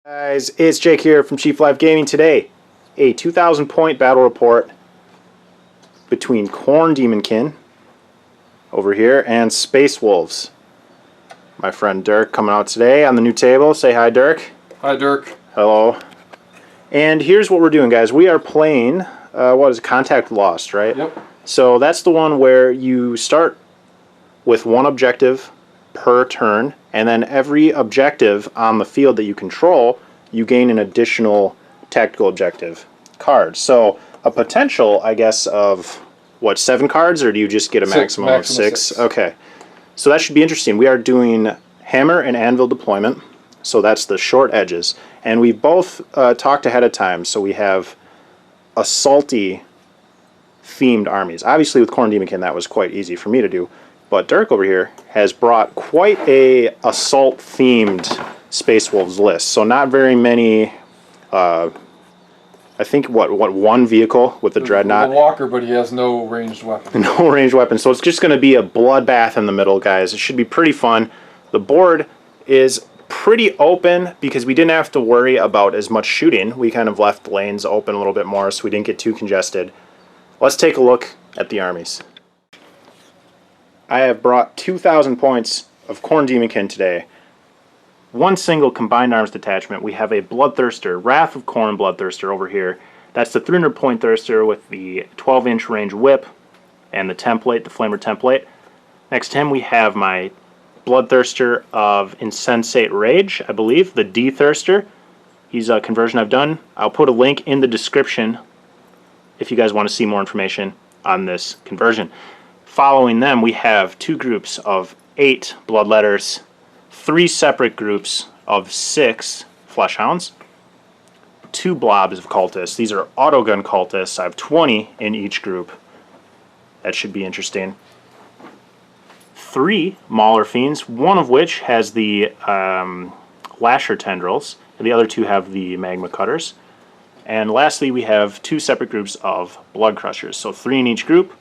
Guys, it's Jake here from Chief Live Gaming. Today, a 2,000 point battle report between Khorne Daemonkin over here and Space Wolves. My friend Dirk coming out today on the new table. Say hi, Dirk. Hi, Dirk. Hello. And here's what we're doing, guys. We are playing, what is it? Contact Lost, right? Yep. So that's the one where you start with one objective per turn, and then every objective on the field that you control, you gain an additional tactical objective card. So a potential, I guess, of what, 7 cards, or do you just get a maximum of 6? Okay. So that should be interesting. We are doing hammer and anvil deployment, so that's the short edges. And we both talked ahead of time, so we have assaulty themed armies. Obviously with Khorne Daemonkin that was quite easy for me to do. But Dirk over here has brought quite a assault-themed Space Wolves list. So not very many, I think, what, one vehicle with the Dreadnought? The Walker, but he has no ranged weapon. No ranged weapon. So it's just going to be a bloodbath in the middle, guys. It should be pretty fun. The board is pretty open because we didn't have to worry about as much shooting. We kind of left lanes open a little bit more so we didn't get too congested. Let's take a look at the armies. I have brought 2,000 points of Khorne Daemonkin today. One single combined arms detachment. We have a Bloodthirster, Wrath of Khorne Bloodthirster over here. That's the 300 point thirster with the 12-inch range whip and the template, the flamer template. Next to him we have my Bloodthirster of Insensate Rage, I believe, the D-Thirster. He's a conversion I've done. I'll put a link in the description if you guys want to see more information on this conversion. Following them, we have 2 groups of 8 Bloodletters, 3 separate groups of 6 Fleshhounds, 2 blobs of Cultists. These are autogun Cultists. I have 20 in each group. That should be interesting. 3 Mauler Fiends, one of which has the Lasher Tendrils, and the other 2 have the Magma Cutters. And lastly, we have 2 separate groups of Blood Crushers, so 3 in each group.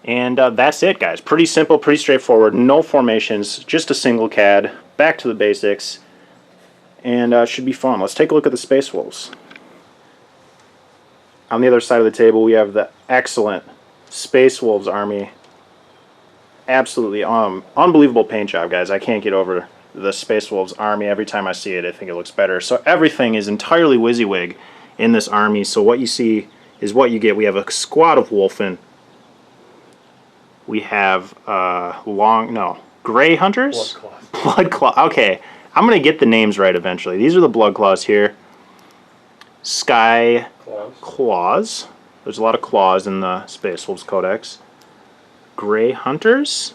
And that's it, guys. Pretty simple, pretty straightforward. No formations, just a single CAD. Back to the basics. And should be fun. Let's take a look at the Space Wolves. On the other side of the table, we have the excellent Space Wolves army. Absolutely unbelievable paint job, guys. I can't get over the Space Wolves army. Every time I see it, I think it looks better. So everything is entirely WYSIWYG in this army. So what you see is what you get. We have a squad of Wolfen. We have Gray Hunters? Bloodclaw. Okay, I'm going to get the names right eventually. These are the Bloodclaws here. Sky Claws. There's a lot of claws in the Space Wolves Codex. Gray Hunters.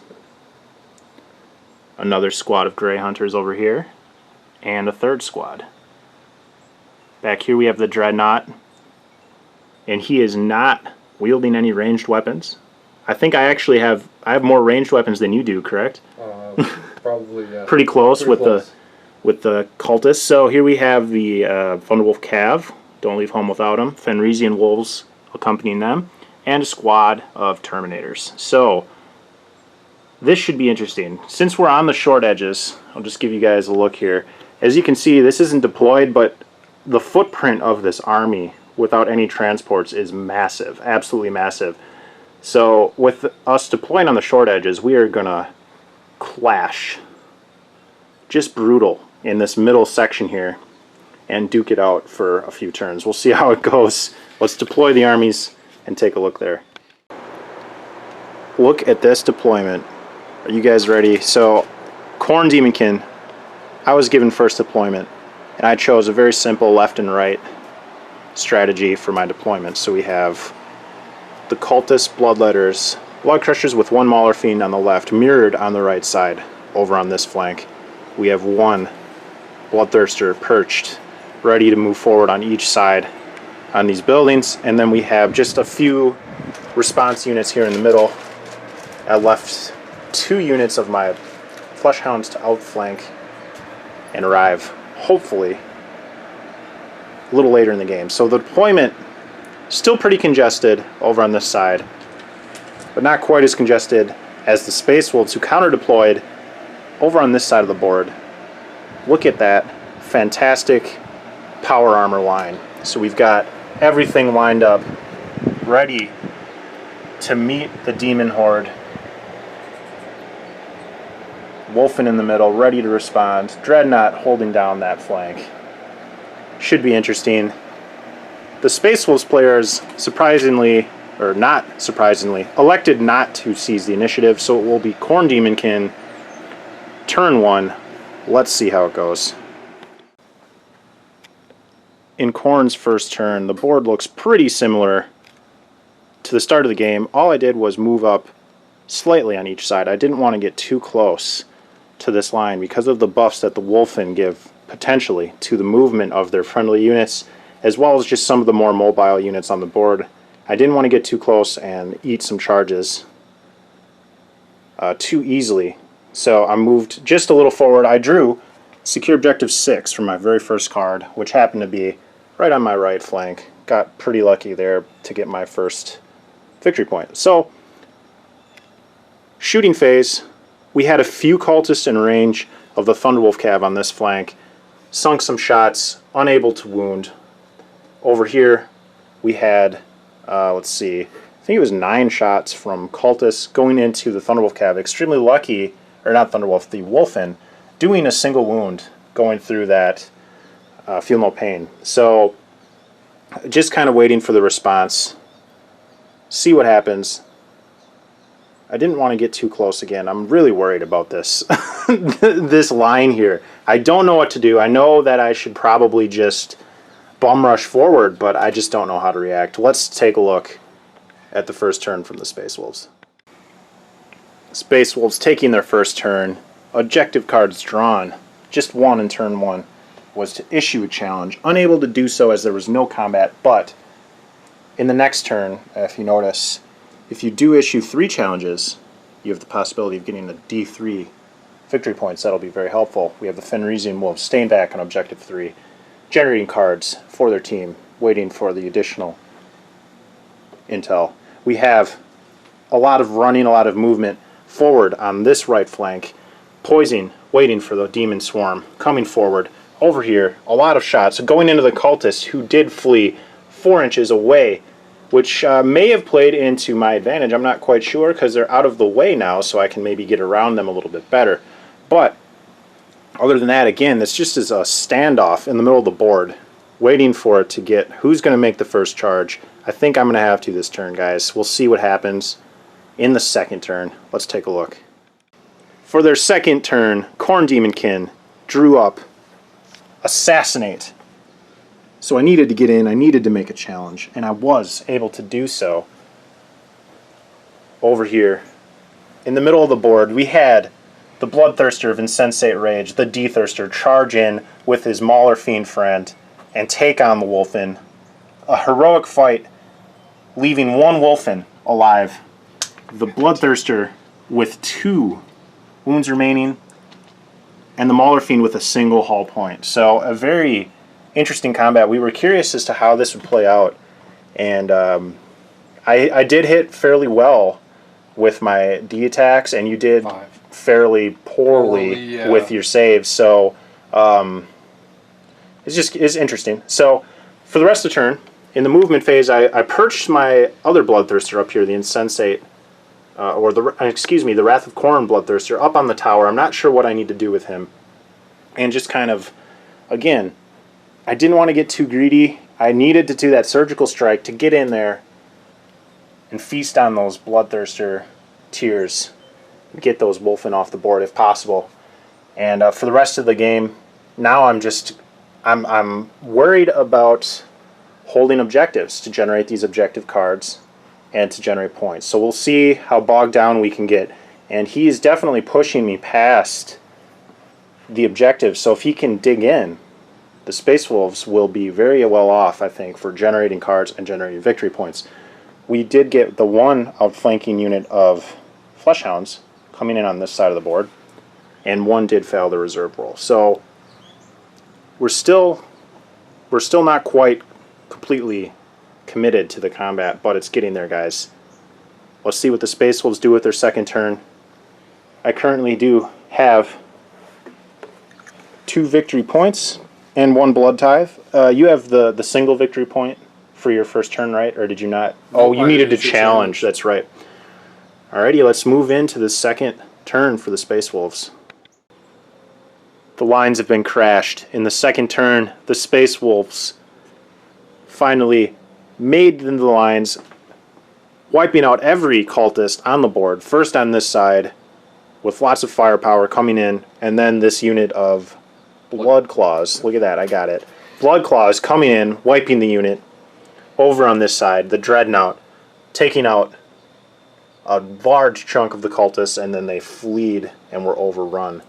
Another squad of Gray Hunters over here. And a 3rd squad. Back here we have the Dreadnought. And he is not wielding any ranged weapons. I think I actually have more ranged weapons than you do, correct? Probably, yeah. Pretty close with close. the cultists. So here we have the Thunderwolf Cav. Don't leave home without them. Fenrisian Wolves accompanying them, and a squad of Terminators. So this should be interesting. Since we're on the short edges, I'll just give you guys a look here. As you can see, this isn't deployed, but the footprint of this army without any transports is massive, absolutely massive. So with us deploying on the short edges, we are going to clash just brutal in this middle section here and duke it out for a few turns. We'll see how it goes. Let's deploy the armies and take a look there. Look at this deployment. Are you guys ready? So Khorne Daemonkin, I was given first deployment, and I chose a very simple left and right strategy for my deployment. So we have the Cultist Bloodletters, Blood Crushers with 1 Mauler Fiend on the left, mirrored on the right side, over on this flank. We have 1 Bloodthirster perched, ready to move forward on each side on these buildings, and then we have just a few response units here in the middle. I left 2 units of my Fleshhounds to outflank and arrive, hopefully, a little later in the game. So the deployment, still pretty congested over on this side, but not quite as congested as the Space Wolves, who counter-deployed over on this side of the board. Look at that fantastic power armor line. So we've got everything lined up, ready to meet the demon horde. Wolfen in the middle, ready to respond. Dreadnought holding down that flank. Should be interesting. The Space Wolves players, surprisingly, or not surprisingly, elected not to seize the initiative, so it will be Khorne Daemonkin, turn 1. Let's see how it goes. In Khorne's first turn, the board looks pretty similar to the start of the game. All I did was move up slightly on each side. I didn't want to get too close to this line because of the buffs that the Wolfen give potentially to the movement of their friendly units, as well as just some of the more mobile units on the board. I didn't want to get too close and eat some charges too easily. So I moved just a little forward. I drew Secure Objective 6 from my very first card, which happened to be right on my right flank. Got pretty lucky there to get my first victory point. So, shooting phase, we had a few cultists in range of the Thunderwolf Cav on this flank. Sunk some shots, unable to wound. Over here, we had, let's see, I think it was 9 shots from cultists going into the Thunderwolf Cav. Extremely lucky, or not Thunderwolf, the Wolfen, doing a single wound going through that Feel No Pain. So, just kind of waiting for the response. See what happens. I didn't want to get too close again. I'm really worried about this this line here. I don't know what to do. I know that I should probably just bum rush forward, but I just don't know how to react. Let's take a look at the first turn from the Space Wolves. Space Wolves taking their first turn. Objective cards drawn. Just one in turn 1 was to issue a challenge. Unable to do so as there was no combat, but in the next turn, if you notice, if you do issue 3 challenges, you have the possibility of getting the D3 victory points. That'll be very helpful. We have the Fenrisian Wolves staying back on Objective 3, generating cards for their team, waiting for the additional intel. We have a lot of running, a lot of movement forward on this right flank, poising, waiting for the Demon Swarm, coming forward. Over here, a lot of shots going into the cultists who did flee 4 inches away, which may have played into my advantage. I'm not quite sure because they're out of the way now, so I can maybe get around them a little bit better. But other than that, again, this just is a standoff in the middle of the board, waiting for it to get who's going to make the first charge. I think I'm going to have to this turn, guys. We'll see what happens in the second turn. Let's take a look. For their second turn, Khorne Daemonkin drew up Assassinate. So I needed to get in, I needed to make a challenge, and I was able to do so. Over here, in the middle of the board, we had the Bloodthirster of Insensate Rage, the D-Thirster, charge in with his Mauler Fiend friend and take on the Wolfen. A heroic fight, leaving one Wolfen alive. The Bloodthirster with 2 wounds remaining, and the Mauler Fiend with a single hull point. So a very interesting combat. We were curious as to how this would play out, and I did hit fairly well with my D attacks, and you did 5. fairly poorly with your saves. So it's interesting. So for the rest of the turn, in the movement phase, I perched my other Bloodthirster up here, the Insensate, the Wrath of Khorne Bloodthirster, up on the tower. I'm not sure what I need to do with him. And just kind of, again, I didn't want to get too greedy. I needed to do that surgical strike to get in there and feast on those Bloodthirster tears, get those Wolfen off the board if possible. And for the rest of the game, now I'm worried about holding objectives to generate these objective cards and to generate points. So we'll see how bogged down we can get. And he is definitely pushing me past the objectives. So if he can dig in, the Space Wolves will be very well off, I think, for generating cards and generating victory points. We did get the one outflanking unit of Fleshhounds coming in on this side of the board, and one did fail the reserve roll. So we're still not quite completely committed to the combat, but it's getting there, guys. Let's see what the Space Wolves do with their second turn. I currently do have 2 victory points and 1 blood tithe. You have the single victory point for your first turn, right? Or did you not? Oh, you needed to challenge. That's right. Alrighty, let's move into the second turn for the Space Wolves. The lines have been crashed. In the second turn, the Space Wolves finally made it into the lines, wiping out every cultist on the board. First on this side, with lots of firepower coming in, and then this unit of Blood Claws. Look at that, I got it. Blood Claws coming in, wiping the unit. Over on this side, the Dreadnought taking out a large chunk of the cultists, and then they fleed and were overrun.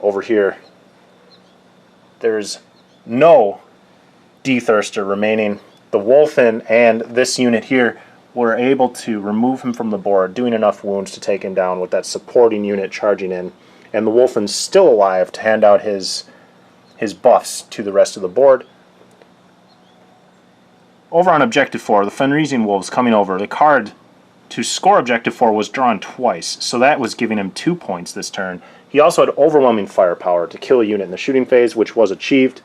Over here, there's no D-Thirster remaining. The Wolfen and this unit here were able to remove him from the board, doing enough wounds to take him down with that supporting unit charging in. And the Wolfen's still alive to hand out his buffs to the rest of the board. Over on Objective 4, the Fenrisian Wolves coming over. The card to score Objective 4 was drawn twice, so that was giving him 2 points this turn. He also had overwhelming firepower to kill a unit in the shooting phase, which was achieved,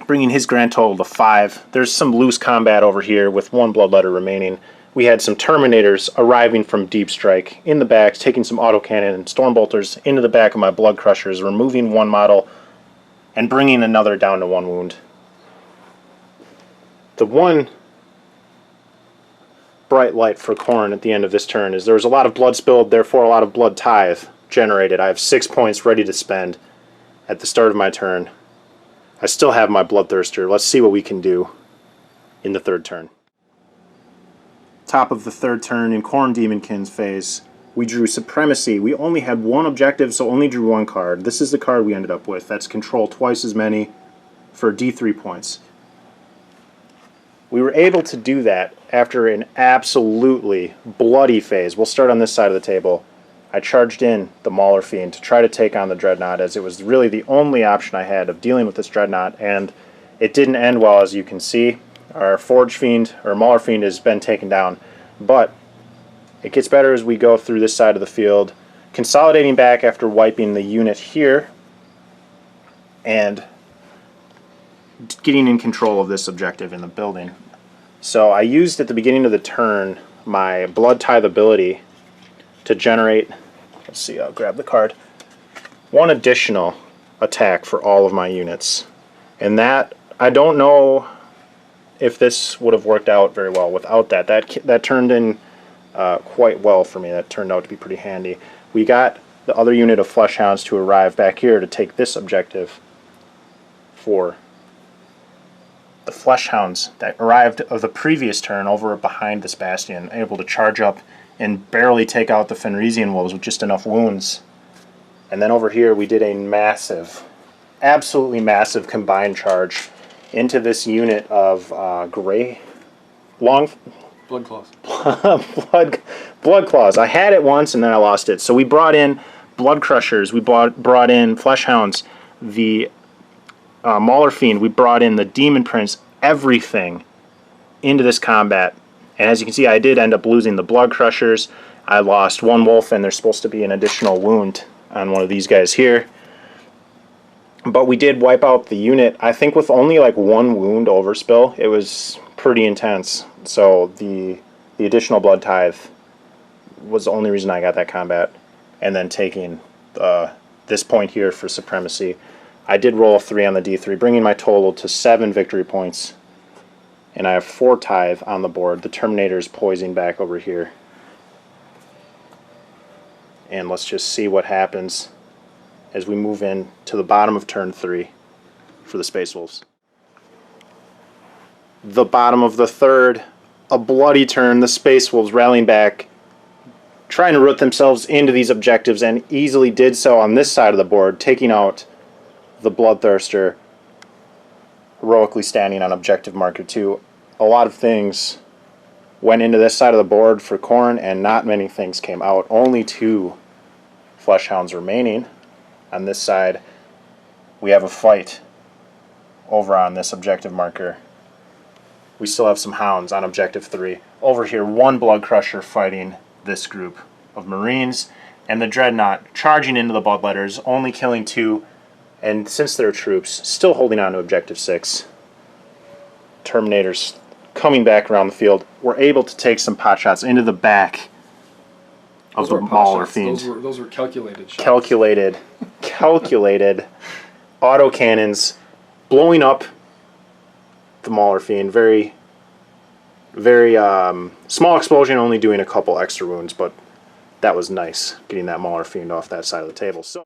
bringing his grand total to 5. There's some loose combat over here with 1 Bloodletter remaining. We had some Terminators arriving from Deep Strike in the back, taking some autocannon and Stormbolters into the back of my Blood Crushers, removing 1 model and bringing another down to 1 wound. The one bright light for Khorne at the end of this turn is there was a lot of blood spilled, therefore a lot of blood tithe generated. I have 6 points ready to spend at the start of my turn. I still have my Bloodthirster. Let's see what we can do in the third turn. Top of the third turn in Khorne Daemonkin's phase, we drew Supremacy. We only had 1 objective, so only drew 1 card. This is the card we ended up with. That's control twice as many for D3 points. We were able to do that after an absolutely bloody phase. We'll start on this side of the table. I charged in the Mauler Fiend to try to take on the Dreadnought, as it was really the only option I had of dealing with this Dreadnought, and it didn't end well, as you can see. Our Forge Fiend, or Mauler Fiend, has been taken down, but it gets better as we go through this side of the field, consolidating back after wiping the unit here, and getting in control of this objective in the building. So I used at the beginning of the turn my Blood Tithe ability to generate, let's see, I'll grab the card, 1 additional attack for all of my units. And that, I don't know if this would have worked out very well without that. That turned in quite well for me. That turned out to be pretty handy. We got the other unit of Fleshhounds to arrive back here to take this objective for the Fleshhounds that arrived of the previous turn over behind this bastion, able to charge up and barely take out the Fenrisian Wolves with just enough wounds. And then over here we did a massive, absolutely massive combined charge into this unit of Blood Claws. Blood Claws. I had it once and then I lost it. So we brought in Blood Crushers, we brought in Fleshhounds, the Mauler Fiend, we brought in the Demon Prince, everything into this combat. And as you can see, I did end up losing the Blood Crushers. I lost 1 wolf, and there's supposed to be an additional wound on one of these guys here. But we did wipe out the unit, I think with only like 1 wound overspill. It was pretty intense. So the additional Blood Tithe was the only reason I got that combat. And then taking this point here for Supremacy. I did roll a 3 on the D3, bringing my total to 7 victory points. And I have 4 tithe on the board. The Terminator is poising back over here. And let's just see what happens as we move in to the bottom of turn 3 for the Space Wolves. The bottom of the third, a bloody turn. The Space Wolves rallying back, trying to root themselves into these objectives, and easily did so on this side of the board, taking out the Bloodthirster, heroically standing on objective marker 2. A lot of things went into this side of the board for Khorne, and not many things came out. Only 2 Fleshhounds remaining. On this side, we have a fight over on this objective marker. We still have some Hounds on objective 3. Over here, 1 Blood Crusher fighting this group of Marines, and the Dreadnought charging into the Bloodletters, only killing 2, And since they're troops, still holding on to Objective 6, Terminators coming back around the field, we're able to take some pot shots into the back of the Mauler Fiend. Those were calculated shots. Calculated autocannons blowing up the Mauler Fiend. Very, very small explosion, only doing a couple extra wounds, but that was nice, getting that Mauler Fiend off that side of the table. So,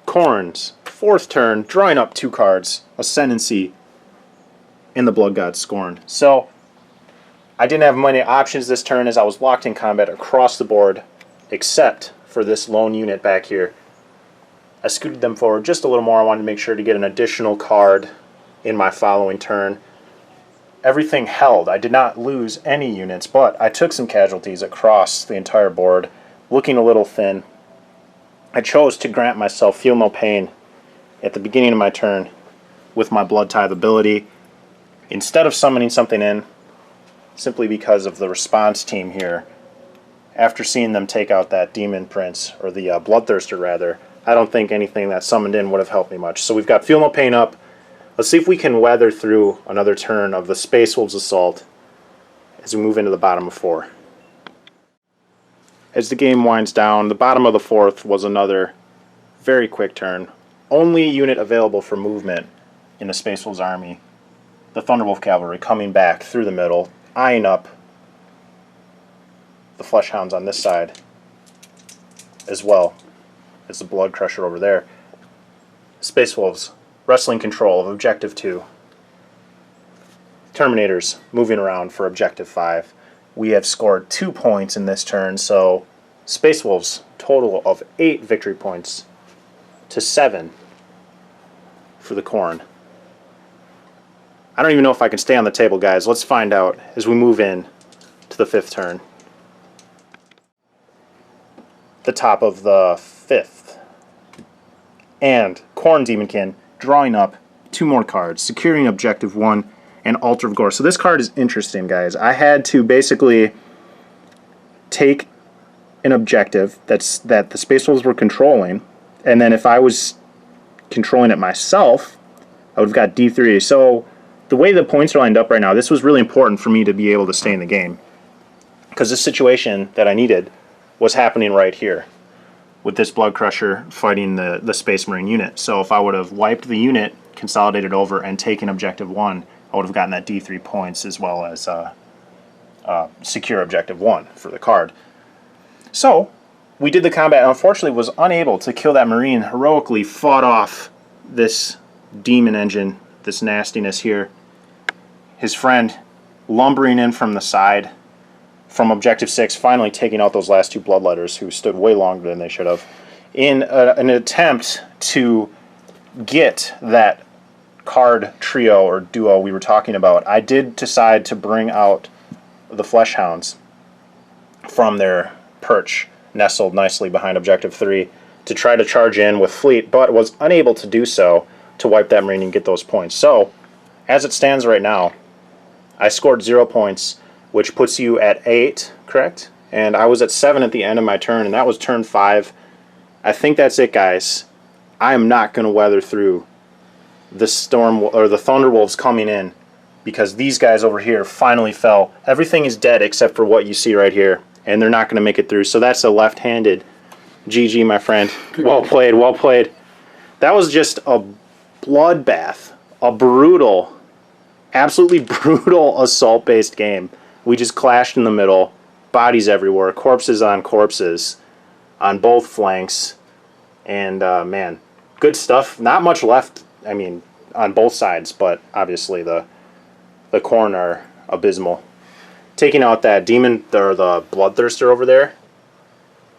Khorne's 4th turn, drawing up 2 cards, Ascendancy and the Blood God Scorn. So, I didn't have many options this turn as I was locked in combat across the board, except for this lone unit back here. I scooted them forward just a little more. I wanted to make sure to get an additional card in my following turn. Everything held. I did not lose any units, but I took some casualties across the entire board, looking a little thin. I chose to grant myself Feel No Pain at the beginning of my turn with my Blood Tithe ability, instead of summoning something in, simply because of the response team here. After seeing them take out that Demon Prince, or the Bloodthirster rather, I don't think anything that summoned in would have helped me much. So we've got Feel No Pain up. Let's see if we can weather through another turn of the Space Wolves Assault as we move into the bottom of 4. As the game winds down, the bottom of the 4th was another very quick turn. Only unit available for movement in the Space Wolves army. The Thunderwolf Cavalry coming back through the middle, eyeing up the Flesh Hounds on this side, as well as the Blood Crusher over there. Space Wolves wrestling control of Objective 2. Terminators moving around for Objective 5. We have scored 2 points in this turn, so Space Wolves total of 8 victory points to 7 for the Khorne. I don't even know if I can stay on the table, guys. Let's find out as we move in to the 5th turn. The top of the 5th. And Khorne Daemonkin drawing up 2 more cards, securing Objective 1 and Altar of Gore. So this card is interesting, guys. I had to basically take an objective that the Space Wolves were controlling, and then if I was controlling it myself, I would have got D3. So the way the points are lined up right now, this was really important for me to be able to stay in the game, because this situation that I needed was happening right here with this Blood Crusher fighting the Space Marine unit. So if I would have wiped the unit, consolidated over, and taken Objective 1, I would have gotten that D3 points as well as secure Objective 1 for the card. So we did the combat and unfortunately was unable to kill that Marine, heroically fought off this demon engine, this nastiness here. His friend lumbering in from the side from Objective 6, finally taking out those last 2 Bloodletters who stood way longer than they should have, in an attempt to get that card trio or duo we were talking about. I did decide to bring out the Flesh Hounds from their perch, nestled nicely behind Objective 3, to try to charge in with Fleet, but was unable to do so to wipe that Marine and get those points. So, as it stands right now, I scored 0 points, which puts you at 8, correct? And I was at 7 at the end of my turn, and that was turn 5. I think that's it, guys. I am not going to weather through the storm or the Thunderwolves coming in, because these guys over here finally fell. Everything is dead except for what you see right here, and they're not going to make it through. So that's a left-handed GG, my friend. Well played, well played. That was just a bloodbath, a brutal, absolutely brutal assault-based game. We just clashed in the middle, bodies everywhere, corpses on both flanks, and man, good stuff. Not much left, I mean, on both sides, but obviously the Khorne are abysmal. Taking out that demon, or the Bloodthirster over there,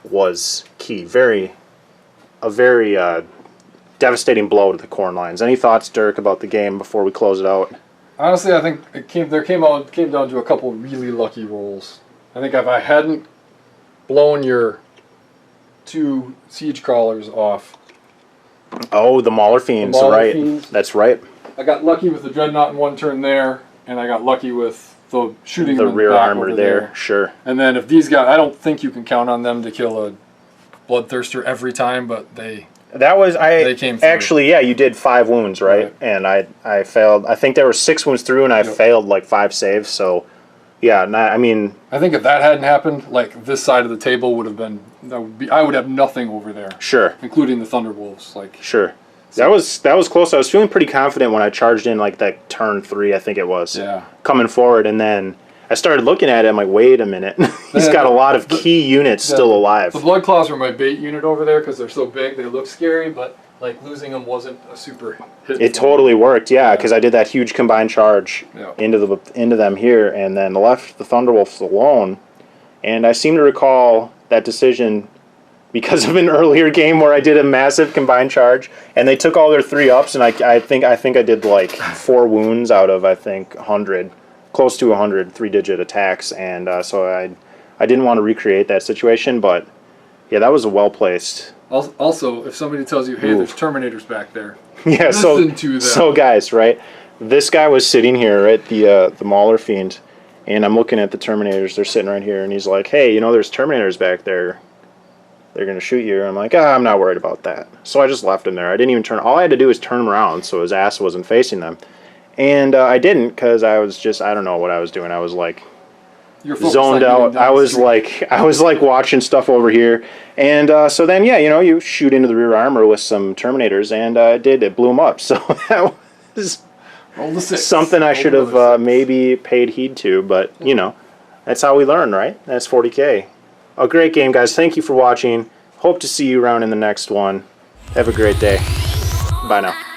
was key. A very devastating blow to the Khorne lines. Any thoughts, Dirk, about the game before we close it out? Honestly, I think it came down to a couple really lucky rolls. I think if I hadn't blown your 2 siege crawlers off. Oh, the Mauler Fiends, right? Fiends. That's right. I got lucky with the Dreadnought in 1 turn there, and I got lucky with the shooting the in rear the back armor over there. Sure. And then if these guys, I don't think you can count on them to kill a Bloodthirster every time, but they That was They came through. actually, yeah, you did 5 wounds, right? And I failed. I think there were 6 wounds through, and I failed like 5 saves. So, yeah, I mean, I think if that hadn't happened, like this side of the table would have been, I would have nothing over there, sure, including the Thunderwolves. Like, sure. That was close. I was feeling pretty confident when I charged in like that turn 3, I think it was. Yeah. Coming forward, and then I started looking at it. I'm like, wait a minute, he's got a lot of key units still alive. The Blood Claws were my bait unit over there because they're so big. They look scary, but like losing them wasn't a super hit. It totally worked, yeah, because I did that huge combined charge into them here, and then left the Thunderwolves alone. And I seem to recall that decision because of an earlier game where I did a massive combined charge, and they took all their 3-ups, and I think I did like 4 wounds out of, I think, 100, close to 100 3-digit attacks, and so I didn't want to recreate that situation, but yeah, that was a well placed. Also, if somebody tells you, hey, there's Terminators back there, yeah, listen to them. So guys, right, this guy was sitting here, right, the Mauler Fiend, and I'm looking at the Terminators. They're sitting right here, and he's like, hey, you know, there's Terminators back there. They're going to shoot you. I'm like, I'm not worried about that. So I just left him there. I didn't even turn. All I had to do was turn him around so his ass wasn't facing them. And I didn't because I was just, I don't know what I was doing. I was like zoned out. I was like watching stuff over here. And so then, yeah, you know, you shoot into the rear armor with some Terminators, and it blew them up. So that was something I should have maybe paid heed to. But, you know, that's how we learn, right? That's 40K. A great game, guys. Thank you for watching. Hope to see you around in the next one. Have a great day. Bye now.